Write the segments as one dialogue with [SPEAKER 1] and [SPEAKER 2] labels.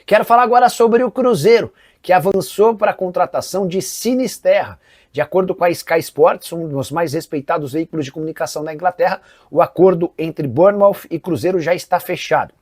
[SPEAKER 1] Quero falar agora sobre o Cruzeiro, que avançou para a contratação de Sinisterra. De acordo com a Sky Sports, um dos mais respeitados veículos de comunicação da Inglaterra, o acordo entre Bournemouth e Cruzeiro já está fechado.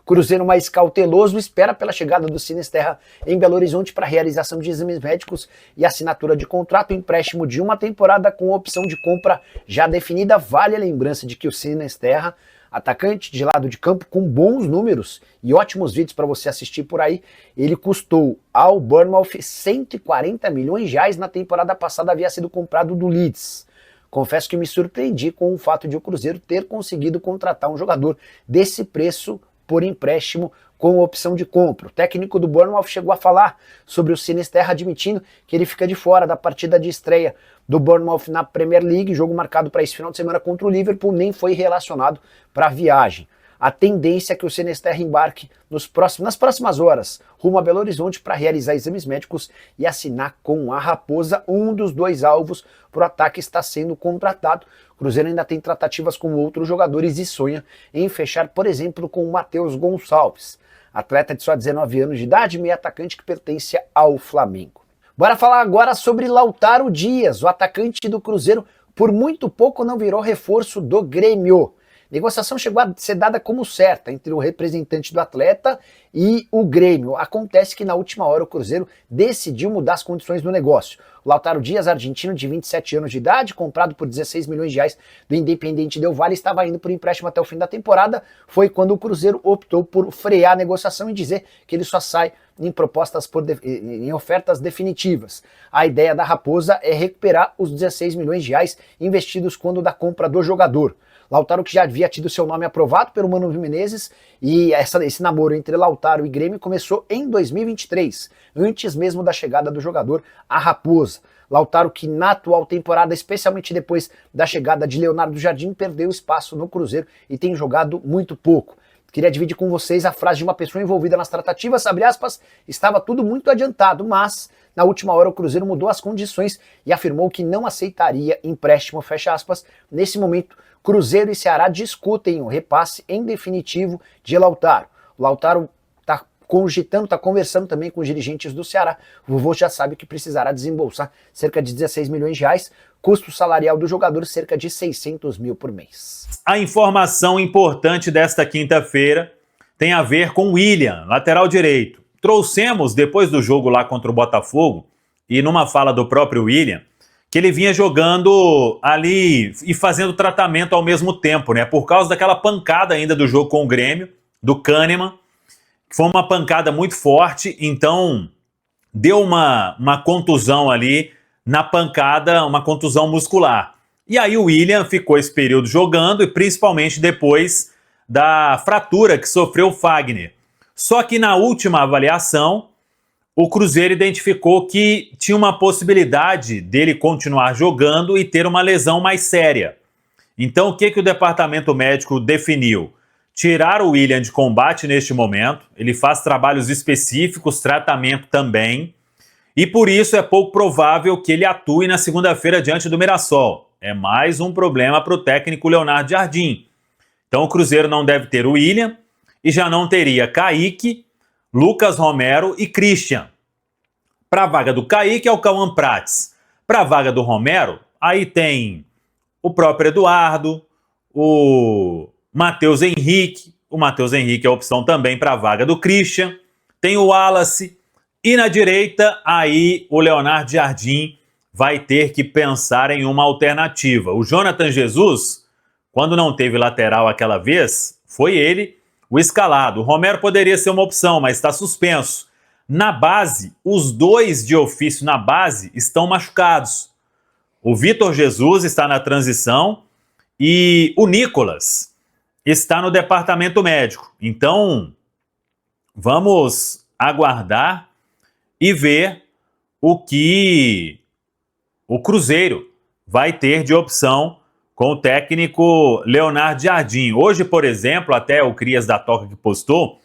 [SPEAKER 1] Cruzeiro mais cauteloso espera pela chegada do Sinisterra em Belo Horizonte para a realização de exames médicos e assinatura de contrato, empréstimo de uma temporada com opção de compra já definida. Vale a lembrança de que o Sinisterra, atacante de lado de campo com bons números e ótimos vídeos para você assistir por aí, ele custou ao Bournemouth 140 milhões de reais. Na temporada passada havia sido comprado do Leeds. Confesso que me surpreendi com o fato de o Cruzeiro ter conseguido contratar um jogador desse preço por empréstimo com opção de compra. O técnico do Bournemouth chegou a falar sobre o Sinisterra, admitindo que ele fica de fora da partida de estreia do Bournemouth na Premier League, jogo marcado para esse final de semana contra o Liverpool, nem foi relacionado para a viagem. A tendência é que o Sinisterra embarque nas próximas horas rumo a Belo Horizonte para realizar exames médicos e assinar com a Raposa. Um dos dois alvos para o ataque está sendo contratado. O Cruzeiro ainda tem tratativas com outros jogadores e sonha em fechar, por exemplo, com o Matheus Gonçalves, atleta de só 19 anos de idade, meio atacante que pertence ao Flamengo. Bora falar agora sobre Lautaro Dias, o atacante do Cruzeiro, por muito pouco não virou reforço do Grêmio. Negociação chegou a ser dada como certa entre o representante do atleta e o Grêmio. Acontece que na última hora o Cruzeiro decidiu mudar as condições do negócio. O Lautaro Dias, argentino de 27 anos de idade, comprado por 16 milhões de reais do Independiente Del Valle, estava indo por empréstimo até o fim da temporada. Foi quando o Cruzeiro optou por frear a negociação e dizer que ele só sai em ofertas definitivas. A ideia da Raposa é recuperar os 16 milhões de reais investidos quando da compra do jogador. Lautaro, que já havia tido seu nome aprovado pelo Mano Menezes, e esse namoro entre Lautaro e Grêmio começou em 2023, antes mesmo da chegada do jogador à Raposa. Lautaro, que na atual temporada, especialmente depois da chegada de Leonardo Jardim, perdeu espaço no Cruzeiro e tem jogado muito pouco. Queria dividir com vocês a frase de uma pessoa envolvida nas tratativas, abre aspas, estava tudo muito adiantado, mas na última hora o Cruzeiro mudou as condições e afirmou que não aceitaria empréstimo, fecha aspas. Nesse momento, Cruzeiro e Ceará discutem o repasse em definitivo de Lautaro. O Lautaro está cogitando, está conversando também com os dirigentes do Ceará. O vovô já sabe que precisará desembolsar cerca de 16 milhões de reais, custo salarial do jogador cerca de 600 mil por mês.
[SPEAKER 2] A informação importante desta quinta-feira tem a ver com William, lateral direito. Trouxemos, depois do jogo lá contra o Botafogo, e numa fala do próprio William, que ele vinha jogando ali e fazendo tratamento ao mesmo tempo, né? Por causa daquela pancada ainda do jogo com o Grêmio, do Kahneman, que foi uma pancada muito forte, então deu uma contusão ali na pancada, uma contusão muscular. E aí o William ficou esse período jogando, e principalmente depois da fratura que sofreu o Fagner. Só que na última avaliação, o Cruzeiro identificou que tinha uma possibilidade dele continuar jogando e ter uma lesão mais séria. Então o que o departamento médico definiu? Tirar o William de combate neste momento, ele faz trabalhos específicos, tratamento também, e por isso é pouco provável que ele atue na segunda-feira diante do Mirassol. É mais um problema para o técnico Leonardo Jardim. Então o Cruzeiro não deve ter o William e já não teria Kaique, Lucas Romero e Christian. Para a vaga do Kaique é o Cauã Prates. Para a vaga do Romero, aí tem o próprio Eduardo, o Matheus Henrique. O Matheus Henrique é a opção também para a vaga do Christian. Tem o Wallace. E na direita, aí o Leonardo Jardim vai ter que pensar em uma alternativa. O Jonathan Jesus, quando não teve lateral aquela vez, foi ele o escalado. O Romero poderia ser uma opção, mas está suspenso. Na base, os dois de ofício na base estão machucados. O Vitor Jesus está na transição e o Nicolas está no departamento médico. Então, vamos aguardar e ver o que o Cruzeiro vai ter de opção com o técnico Leonardo Jardim. Hoje, por exemplo, até o Crias da Toca que postou,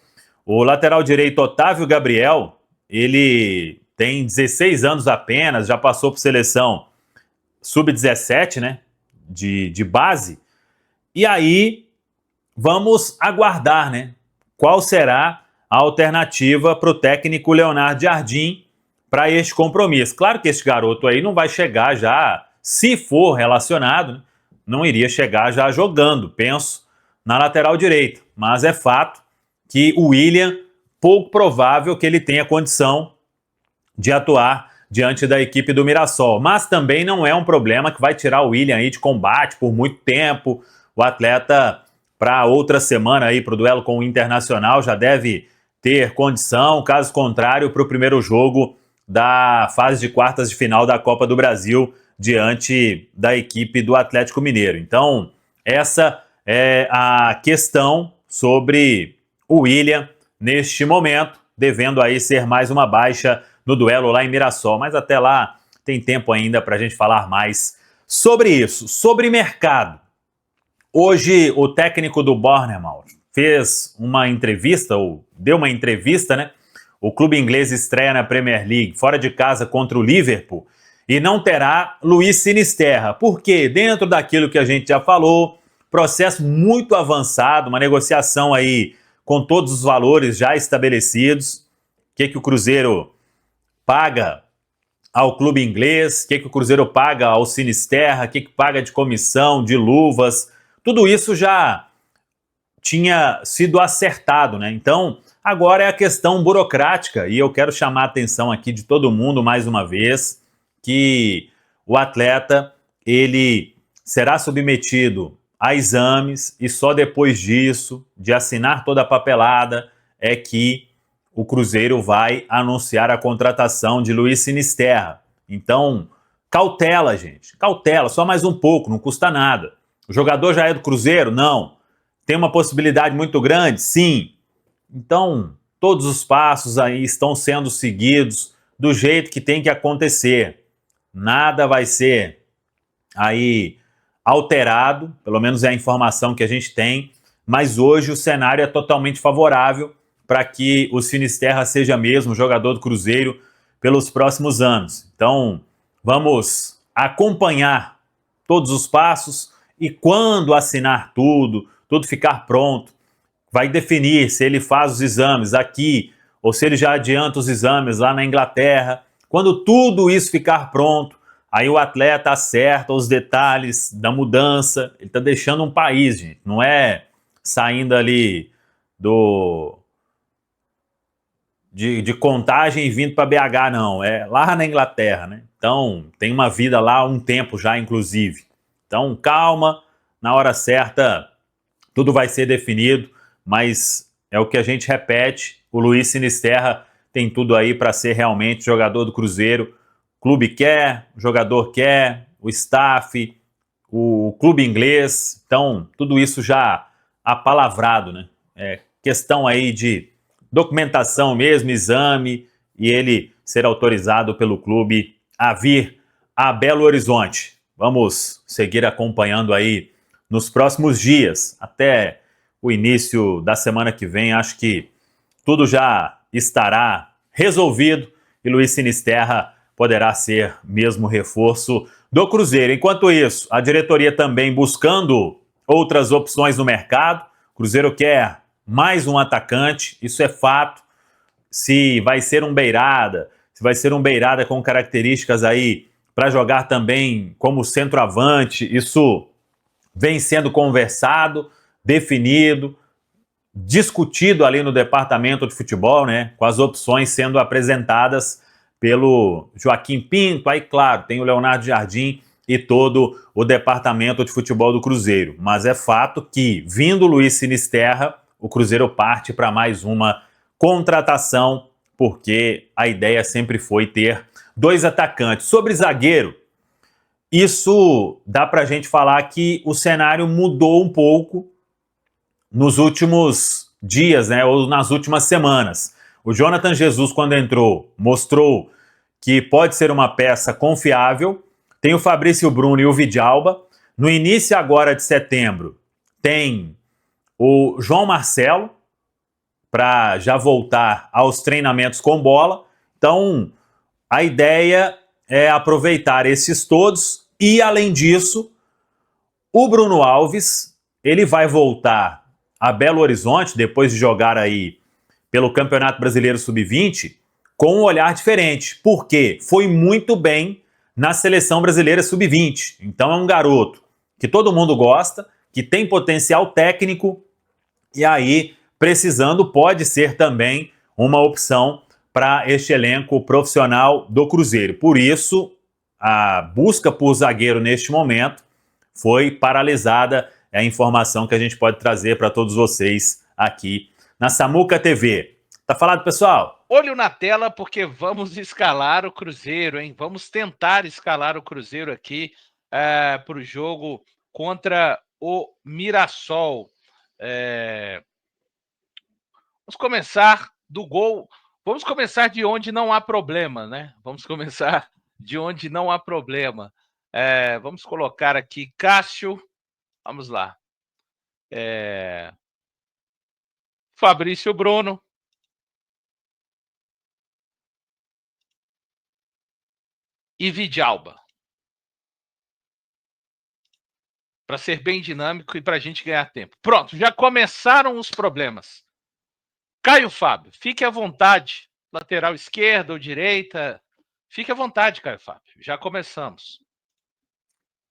[SPEAKER 2] o lateral direito Otávio Gabriel, ele tem 16 anos apenas, já passou por seleção sub-17, né, de base, e aí vamos aguardar, né, qual será a alternativa para o técnico Leonardo Jardim para este compromisso. Claro que este garoto aí não vai chegar já, se for relacionado, né, não iria chegar já jogando, penso, na lateral direita. Mas é fato que o William, pouco provável que ele tenha condição de atuar diante da equipe do Mirassol. Mas também não é um problema que vai tirar o William aí de combate por muito tempo. O atleta, para outra semana aí, para o duelo com o Internacional, já deve ter condição. Caso contrário, para o primeiro jogo da fase de quartas de final da Copa do Brasil, diante da equipe do Atlético Mineiro. Então, essa é a questão sobre o William neste momento, devendo aí ser mais uma baixa no duelo lá em Mirassol. Mas até lá tem tempo ainda para a gente falar mais sobre isso. Sobre mercado. Hoje o técnico do Bournemouth fez uma entrevista, ou deu uma entrevista, né? O clube inglês estreia na Premier League, fora de casa contra o Liverpool, e não terá Luiz Sinisterra. Por quê? Dentro daquilo que a gente já falou, processo muito avançado, uma negociação aí com todos os valores já estabelecidos. O que o Cruzeiro paga ao clube inglês, o que o Cruzeiro paga ao Sinisterra, o que paga de comissão, de luvas, tudo isso já tinha sido acertado, né? Então, agora é a questão burocrática, e eu quero chamar a atenção aqui de todo mundo mais uma vez, que o atleta, ele será submetido a exames e só depois disso, de assinar toda a papelada, é que o Cruzeiro vai anunciar a contratação de Luiz Sinisterra. Então, cautela, gente, cautela, só mais um pouco, não custa nada. O jogador já é do Cruzeiro? Não. Tem uma possibilidade muito grande? Sim. Então, todos os passos aí estão sendo seguidos do jeito que tem que acontecer. Nada vai ser aí alterado, pelo menos é a informação que a gente tem, mas hoje o cenário é totalmente favorável para que o Sinisterra seja mesmo jogador do Cruzeiro pelos próximos anos. Então, vamos acompanhar todos os passos e quando assinar tudo ficar pronto, vai definir se ele faz os exames aqui ou se ele já adianta os exames lá na Inglaterra. Quando tudo isso ficar pronto, aí o atleta acerta os detalhes da mudança. Ele está deixando um país, gente. Não é saindo ali de Contagem e vindo para BH, não. É lá na Inglaterra, né? Então, tem uma vida lá há um tempo já, inclusive. Então, calma. Na hora certa, tudo vai ser definido. Mas é o que a gente repete. O Luiz Sinisterra tem tudo aí para ser realmente jogador do Cruzeiro. O clube quer, o jogador quer, o staff, o clube inglês. Então, tudo isso já apalavrado, né? É questão aí de documentação mesmo, exame, e ele ser autorizado pelo clube a vir a Belo Horizonte. Vamos seguir acompanhando aí nos próximos dias, até o início da semana que vem. Acho que tudo já estará resolvido e Luiz Sinisterra poderá ser mesmo reforço do Cruzeiro. Enquanto isso, a diretoria também buscando outras opções no mercado. O Cruzeiro quer mais um atacante, isso é fato. Se vai ser um beirada, se vai ser um beirada com características aí para jogar também como centroavante, isso vem sendo conversado, definido, discutido ali no departamento de futebol, né, com as opções sendo apresentadas pelo Joaquim Pinto. Aí, claro, tem o Leonardo Jardim e todo o departamento de futebol do Cruzeiro. Mas é fato que, vindo o Luiz Sinisterra, o Cruzeiro parte para mais uma contratação, porque a ideia sempre foi ter dois atacantes. Sobre zagueiro, isso dá para a gente falar que o cenário mudou um pouco nos últimos dias, né, ou nas últimas semanas. O Jonathan Jesus, quando entrou, mostrou que pode ser uma peça confiável. Tem o Fabrício Bruno e o Vidalba. No início agora de setembro, tem o João Marcelo, para já voltar aos treinamentos com bola. Então, a ideia é aproveitar esses todos e, além disso, o Bruno Alves, ele vai voltar a Belo Horizonte, depois de jogar aí pelo Campeonato Brasileiro Sub-20 com um olhar diferente, porque foi muito bem na Seleção Brasileira Sub-20. Então é um garoto que todo mundo gosta, que tem potencial técnico e aí, precisando, pode ser também uma opção para este elenco profissional do Cruzeiro. Por isso, a busca por zagueiro neste momento foi paralisada. É a informação que a gente pode trazer para todos vocês aqui na Samuca TV. Tá falado, pessoal?
[SPEAKER 3] Olho na tela, porque vamos escalar o Cruzeiro, hein? Vamos tentar escalar o Cruzeiro aqui para o jogo contra o Mirassol. Vamos começar do gol. Vamos começar de onde não há problema, né? Vamos começar de onde não há problema. Vamos colocar aqui Cássio. Vamos lá. Fabrício Bruno. E Vidalba. Para ser bem dinâmico e para a gente ganhar tempo. Pronto, já começaram os problemas. Caio Fábio, fique à vontade. Lateral esquerda ou direita. Fique à vontade, Caio Fábio. Já começamos.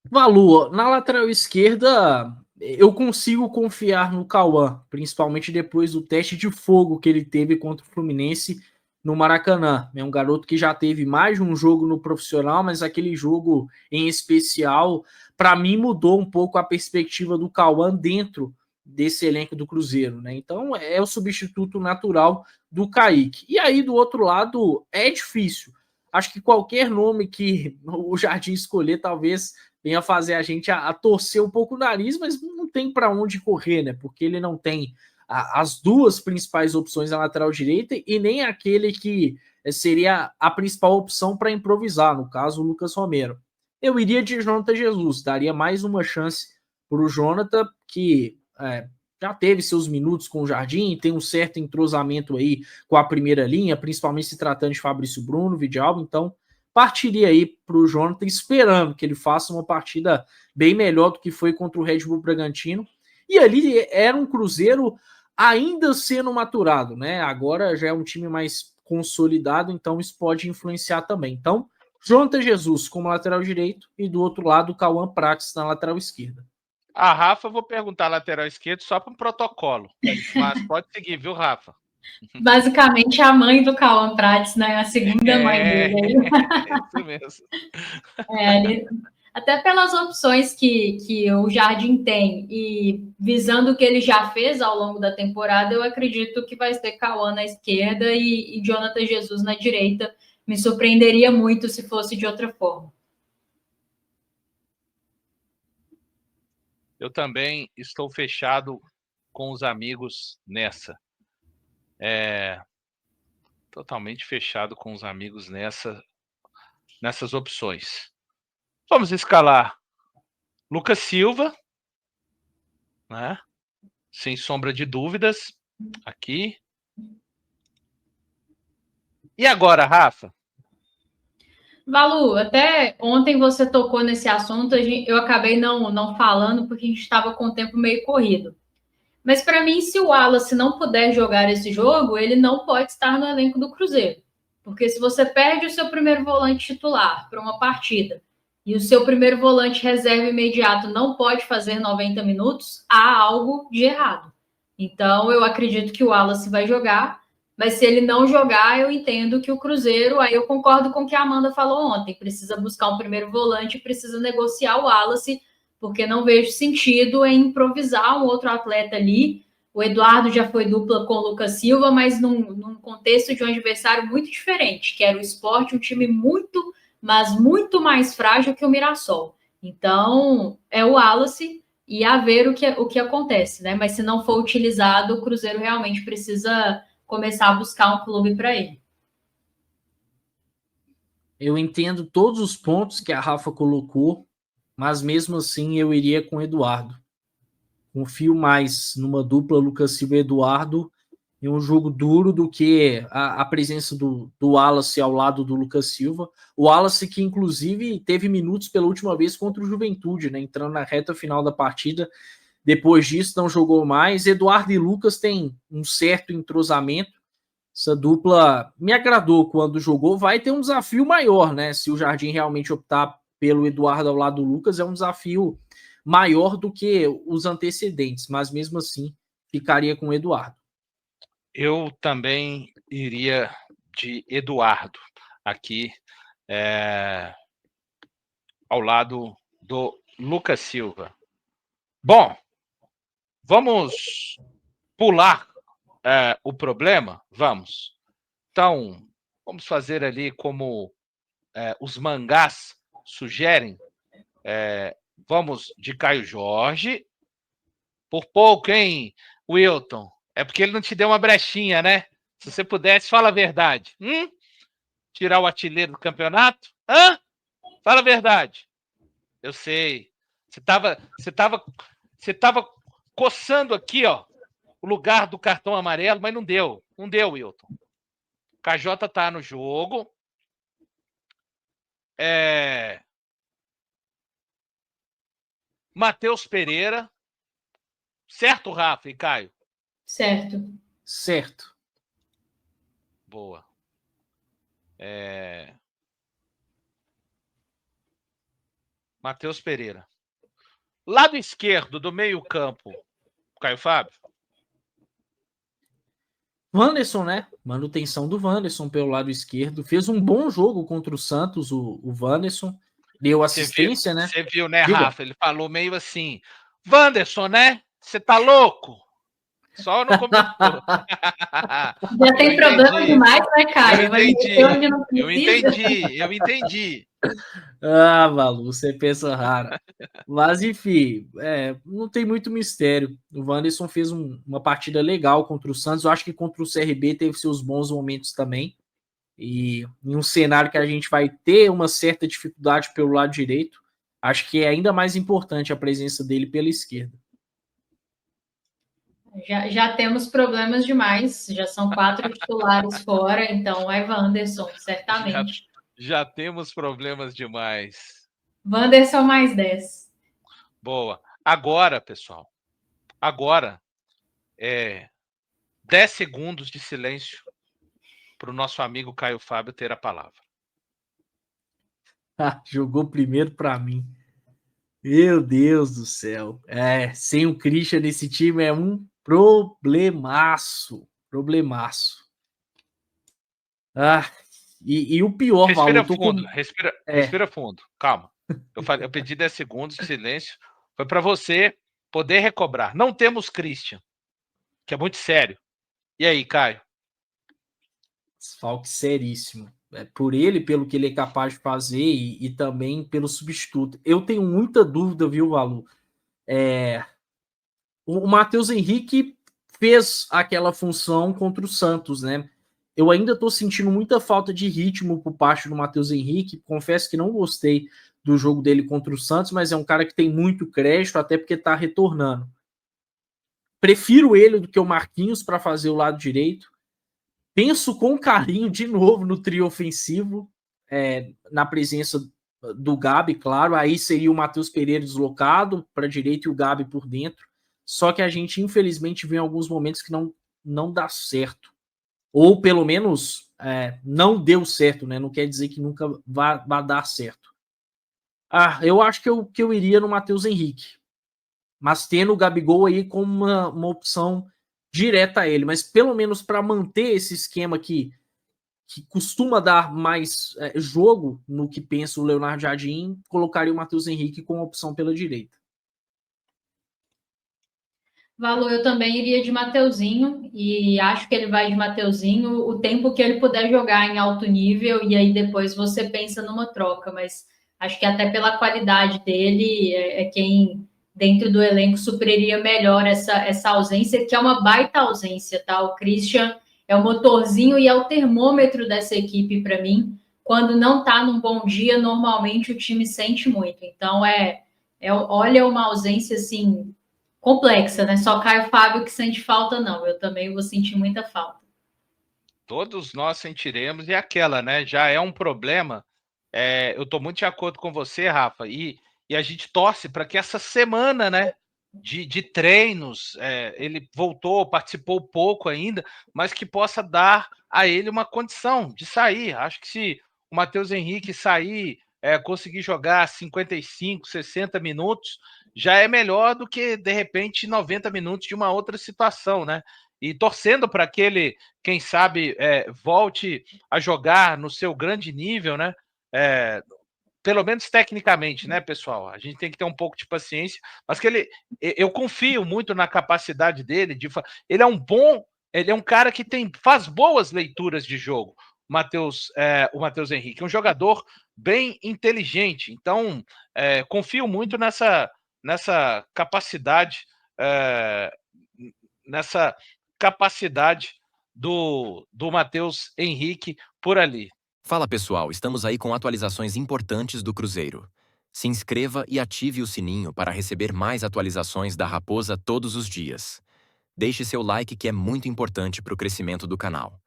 [SPEAKER 4] Valu, na lateral esquerda, eu consigo confiar no Cauã, principalmente depois do teste de fogo que ele teve contra o Fluminense no Maracanã. É um garoto que já teve mais de um jogo no profissional, mas aquele jogo em especial, para mim, mudou um pouco a perspectiva do Cauã dentro desse elenco do Cruzeiro, né? Então, é o substituto natural do Kaique. E aí, do outro lado, é difícil. Acho que qualquer nome que o Jardim escolher, talvez venha fazer a gente a torcer um pouco o nariz, mas não tem para onde correr, né? Porque ele não tem as duas principais opções na lateral direita e nem aquele que seria a principal opção para improvisar, no caso, o Lucas Romero. Eu iria de Jonathan Jesus, daria mais uma chance para o Jonathan, que já teve seus minutos com o Jardim, tem um certo entrosamento aí com a primeira linha, principalmente se tratando de Fabrício Bruno, Vidalba, então partiria aí para o Jonathan, esperando que ele faça uma partida bem melhor do que foi contra o Red Bull Bragantino. E ali era um Cruzeiro ainda sendo maturado, né? Agora já é um time mais consolidado, então isso pode influenciar também. Então, Jonathan Jesus como lateral direito e do outro lado o Cauã Prates na lateral esquerda.
[SPEAKER 3] A Rafa, eu vou perguntar lateral esquerdo só para um protocolo, mas pode seguir, viu, Rafa?
[SPEAKER 5] Basicamente a mãe do Cauã Prates, né? A segunda mãe dele.
[SPEAKER 3] Isso mesmo.
[SPEAKER 5] Até pelas opções que o Jardim tem e visando o que ele já fez ao longo da temporada, eu acredito que vai ser Cauã na esquerda e Jonathan Jesus na direita. Me surpreenderia muito se fosse de outra forma.
[SPEAKER 3] Eu também estou fechado com os amigos nessa. Totalmente fechado com os amigos nessas opções. Vamos escalar Lucas Silva, né? Sem sombra de dúvidas, aqui. E agora, Rafa?
[SPEAKER 5] Valu, até ontem você tocou nesse assunto, eu acabei não falando porque a gente estava com o tempo meio corrido. Mas para mim, se o Wallace não puder jogar esse jogo, ele não pode estar no elenco do Cruzeiro. Porque se você perde o seu primeiro volante titular para uma partida e o seu primeiro volante reserva imediato não pode fazer 90 minutos, há algo de errado. Então, eu acredito que o Wallace vai jogar, mas se ele não jogar, eu entendo que o Cruzeiro, aí eu concordo com o que a Amanda falou ontem, precisa buscar um primeiro volante, precisa negociar o Wallace, porque não vejo sentido em improvisar um outro atleta ali. O Eduardo já foi dupla com o Lucas Silva, mas num contexto de um adversário muito diferente, que era o Sport, um time muito, mas muito mais frágil que o Mirassol. Então, é o Wallace e a ver o que acontece, né? Mas se não for utilizado, o Cruzeiro realmente precisa começar a buscar um clube para ele.
[SPEAKER 4] Eu entendo todos os pontos que a Rafa colocou, mas mesmo assim eu iria com o Eduardo. Confio mais numa dupla Lucas Silva e Eduardo em um jogo duro do que a presença do Wallace ao lado do Lucas Silva. O Wallace que inclusive teve minutos pela última vez contra o Juventude, né, entrando na reta final da partida. Depois disso não jogou mais. Eduardo e Lucas têm um certo entrosamento, Essa dupla me agradou quando jogou. Vai ter um desafio maior, né? Se o Jardim realmente optar pelo Eduardo ao lado do Lucas, é um desafio maior do que os antecedentes, mas mesmo assim ficaria com o Eduardo.
[SPEAKER 3] Eu também iria de Eduardo aqui, ao lado do Lucas Silva. Bom, vamos pular o problema? Vamos. Então, vamos fazer ali como os mangás sugerem. Vamos de Caio Jorge. Por pouco, hein, Wilton? É porque ele não te deu uma brechinha, né? Se você pudesse, fala a verdade. Tirar o artilheiro do campeonato? Fala a verdade. Eu sei. Você tava coçando aqui, ó, o lugar do cartão amarelo, mas não deu. Não deu, Wilton. O KJ tá no jogo. Matheus Pereira. Certo, Rafa e Caio?
[SPEAKER 5] Certo.
[SPEAKER 4] Certo.
[SPEAKER 3] Boa. Matheus Pereira. Lado esquerdo do meio-campo, Caio Fábio.
[SPEAKER 4] Wanderson, né? Manutenção do Wanderson pelo lado esquerdo. Fez um bom jogo contra o Santos, o Wanderson. Deu assistência, né?
[SPEAKER 3] Você viu, né,
[SPEAKER 4] Diga.
[SPEAKER 3] Rafa? Ele falou meio assim: Wanderson, né? Você tá louco? Só não comentou.
[SPEAKER 5] Já tem problema demais, né, Caio?
[SPEAKER 3] Eu entendi.
[SPEAKER 4] Ah, Malu, você pensa rara. Mas, enfim, não tem muito mistério. O Wanderson fez uma partida legal contra o Santos. Eu acho que contra o CRB teve seus bons momentos também. E em um cenário que a gente vai ter uma certa dificuldade pelo lado direito, acho que é ainda mais importante a presença dele pela esquerda.
[SPEAKER 5] Já temos problemas demais. Já são 4 titulares fora, então é Wanderson, certamente.
[SPEAKER 3] Já temos problemas demais.
[SPEAKER 5] Wanderson mais 10.
[SPEAKER 3] Boa. Agora, pessoal, 10 segundos de silêncio para o nosso amigo Caio Fábio ter a palavra.
[SPEAKER 4] Jogou primeiro para mim. Meu Deus do céu. Sem o Christian nesse time é um problemaço. E o pior,
[SPEAKER 3] Respira
[SPEAKER 4] Malu,
[SPEAKER 3] fundo, respira fundo. Calma. Eu pedi 10 segundos de silêncio. Foi para você poder recobrar. Não temos Christian, que é muito sério. E aí, Caio?
[SPEAKER 4] Desfalque seríssimo. Por ele, pelo que ele é capaz de fazer e também pelo substituto. Eu tenho muita dúvida, viu, Valu? O Matheus Henrique fez aquela função contra o Santos, né? Eu ainda estou sentindo muita falta de ritmo por parte do Matheus Henrique. Confesso que não gostei do jogo dele contra o Santos, mas é um cara que tem muito crédito, até porque está retornando. Prefiro ele do que o Marquinhos para fazer o lado direito. Penso com carinho de novo no trio ofensivo, na presença do Gabi, claro. Aí seria o Matheus Pereira deslocado para a direita e o Gabi por dentro. Só que a gente, infelizmente, vê em alguns momentos que não dá certo. Ou, pelo menos, não deu certo, né? Não quer dizer que nunca vai dar certo. Eu acho que eu iria no Matheus Henrique. Mas tendo o Gabigol aí como uma opção direta a ele. Mas, pelo menos, para manter esse esquema que costuma dar mais jogo no que pensa o Leonardo Jardim, colocaria o Matheus Henrique como opção pela direita.
[SPEAKER 5] Valu, eu também iria de Mateuzinho e acho que ele vai de Mateuzinho o tempo que ele puder jogar em alto nível e aí depois você pensa numa troca, mas acho que até pela qualidade dele é quem dentro do elenco supriria melhor essa ausência, que é uma baita ausência, tá? O Christian é o motorzinho e é o termômetro dessa equipe para mim. Quando não tá num bom dia, normalmente o time sente muito. Então olha uma ausência assim complexa, né? Só Caio Fábio que sente falta, não. Eu também vou sentir muita falta.
[SPEAKER 3] Todos nós sentiremos, e aquela, né? Já é um problema. Eu estou muito de acordo com você, Rafa, e a gente torce para que essa semana, né? de treinos, ele voltou, participou pouco ainda, mas que possa dar a ele uma condição de sair. Acho que se o Matheus Henrique sair, conseguir jogar 55, 60 minutos, já é melhor do que, de repente, 90 minutos de uma outra situação, né? E torcendo para que ele, quem sabe, volte a jogar no seu grande nível, né? Pelo menos tecnicamente, né, pessoal? A gente tem que ter um pouco de paciência, mas que eu confio muito na capacidade dele ele é um cara que faz boas leituras de jogo. O Matheus Henrique, um jogador bem inteligente. Então, confio muito nessa capacidade, nessa capacidade do Matheus Henrique por ali.
[SPEAKER 6] Fala pessoal, estamos aí com atualizações importantes do Cruzeiro. Se inscreva e ative o sininho para receber mais atualizações da Raposa todos os dias. Deixe seu like que é muito importante para o crescimento do canal.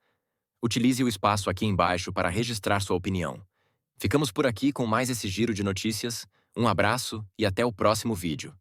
[SPEAKER 6] Utilize o espaço aqui embaixo para registrar sua opinião. Ficamos por aqui com mais esse giro de notícias. Um abraço e até o próximo vídeo.